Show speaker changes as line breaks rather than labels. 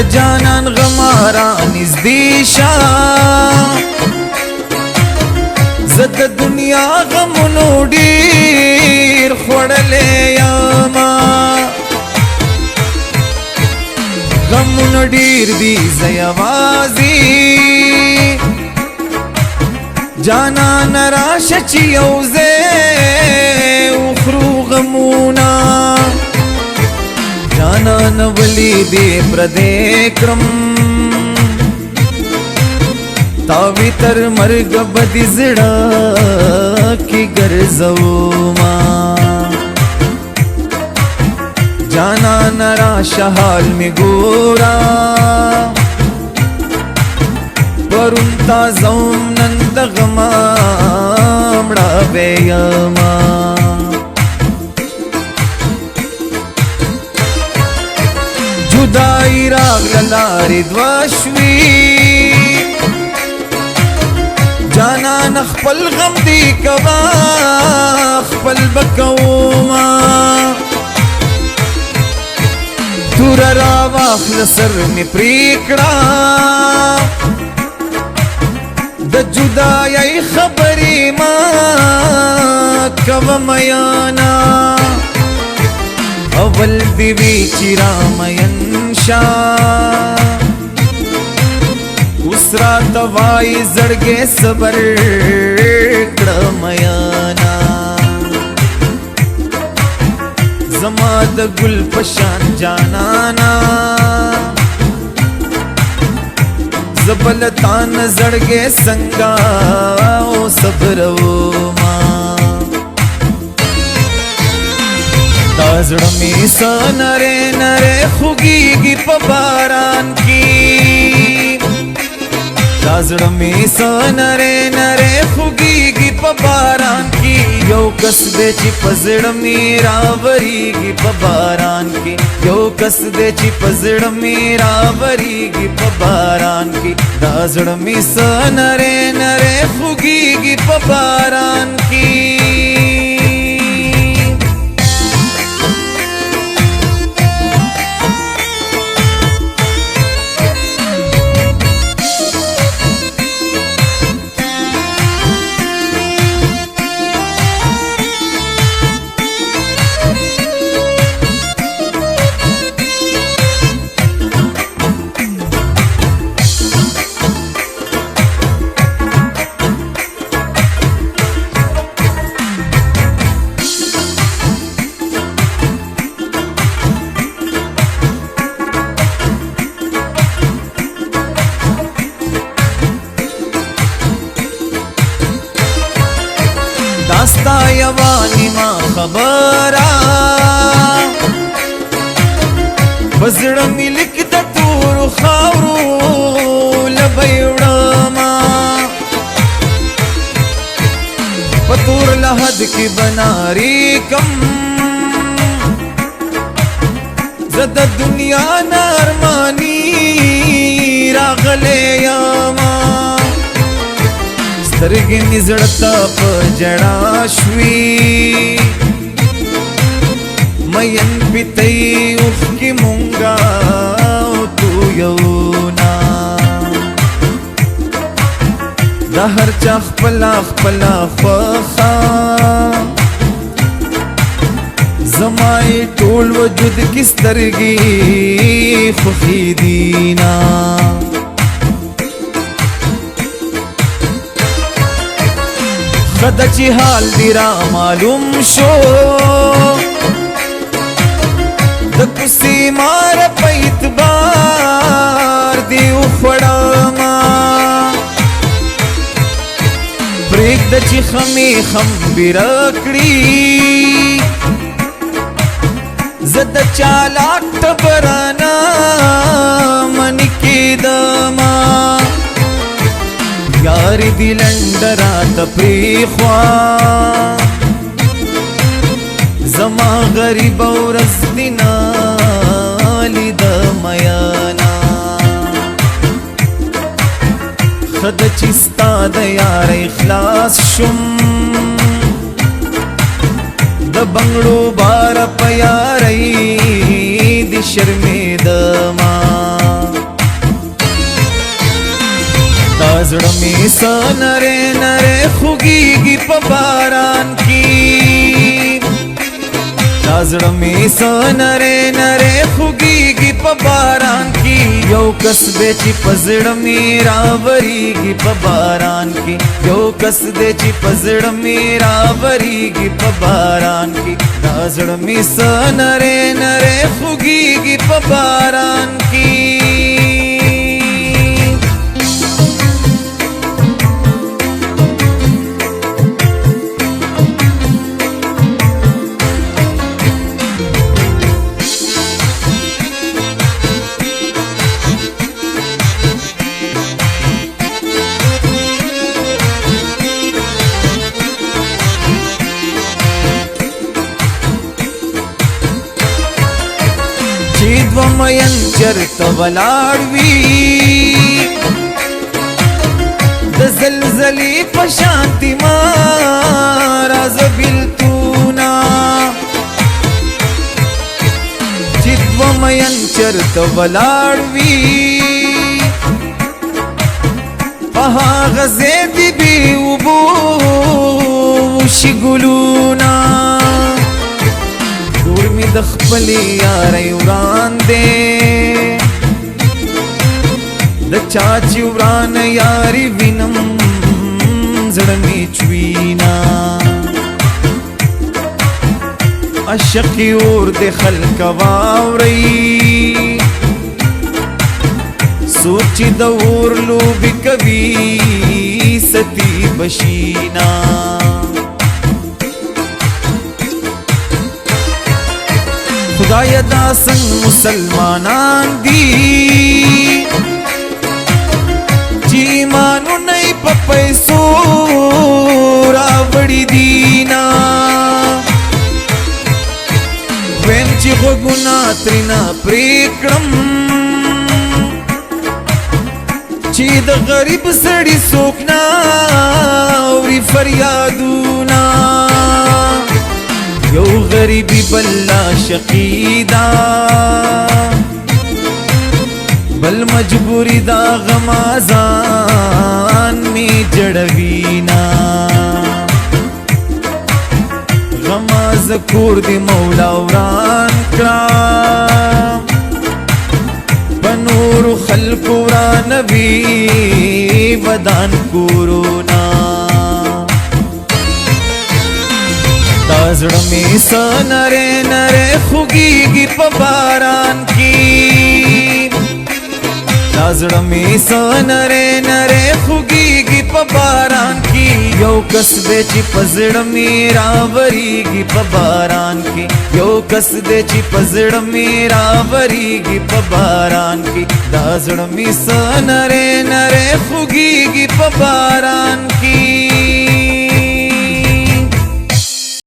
جانان غمارا نزدیشا زد دنیا غمونو ډیر خوړلې یما غمونو ډیر دي زیوازي جانان راشه چې یوځه وخرو غمونا جانان ولی دی پردې کرم تاوی تر مرگ بدی زڑا کی گرزو ما جانا نرا شحال می گورا پرونتا زوم نند غما مڑا بیما جدائی راگ للاری دوشوی جانان خپل غم دی کوا خپل بکوما تور را واخل سر می پریکڑا د جدائی خبری ما کوا میانا اول دیوی چیرا مینشا اسرا دوائی زڑگے صبر کڑمیانا زماد گل پشان جانانا زبلتان زڑگے سنگا او صبرو ما دازڑمی سا نرے نرے خوگی گی پباران کی دازڑمی سا نرے نرے خوگیگی پا باران کی یو کس دے چی پزڑمی راوریگی پا باران کی یو کس دے چی پزڑمی راوریگی پا باران کی دازڑمی سا نرے نرے خوگیگی پا باران کی داستا یوانی ما خبرا بزړمی لیک د تور خاورو لبیړما پتور لحد کی بناری کم زد دنیا نارمانی راغلے یاما سترگی می زړتا په جڑا شوی مین پیتئی اوخ کی مونگا تو یونا دا هر چا خپلا خپلا خوخا زمائی ټول وجود کی سترگی خوخی دینا خدا چی حال دی را معلوم شو د کسی مار پیت بار دی اخوڑاما بریک د چی خمی خم بیرکڑی زد چالاک تبرانا منی کی دما یاری دی لندرا تپریخوا زما غریب ورځ دینا لید میانا خد چستا د یار اخلاص شم د بنگړو بار پیاری دی شرمید ما زړه مې سنره نره خوږیږي په باران کې دا زړه مې سنره نره خوږیږي په باران کې یو کس دې چې په زړه مې راوریږي په باران کې یو کس دې چې په زړه مې راوریږي په باران کې دا زړه مې سنره نره خوږیږي په باران کې مین چرته ولاړ وي د زلزلې په شانتي ما راز بیلتونا چې دوه مین چرته ولاړ وي په هغه ځای دې بې اوبو وشي ګلونه کور می د خپلې یارۍ وران دی د چا چې وران یاري وینم زړه مې چوینا عشق اور د خلک واوري سوچ د اور لوبي کوي ستی بشینا خدای دا څنګه مسلمانان دي چې ایمانونه یې په پیسو راوړي دینا ویم چې غوږونه ترېنه پرې کړم چې د غریب سړي څوک نه اوري فریادونه یو غریبی بلا شقیدا بل مجبوری دا غمازان می جڑوینا غماز کور دی مولا وران کرام بنور خلق ورانوی ودان کورونا دا زړه مې سنره نره خوږیږي په باران کې دا زړه مې سنره نره خوږیږي په باران کې یو کس دې چې په زړه مې راوریږي په باران کې یو کس دې چې په زړه مې راوریږي په باران کې دا زړه مې سنره نره خوږیږي په باران کې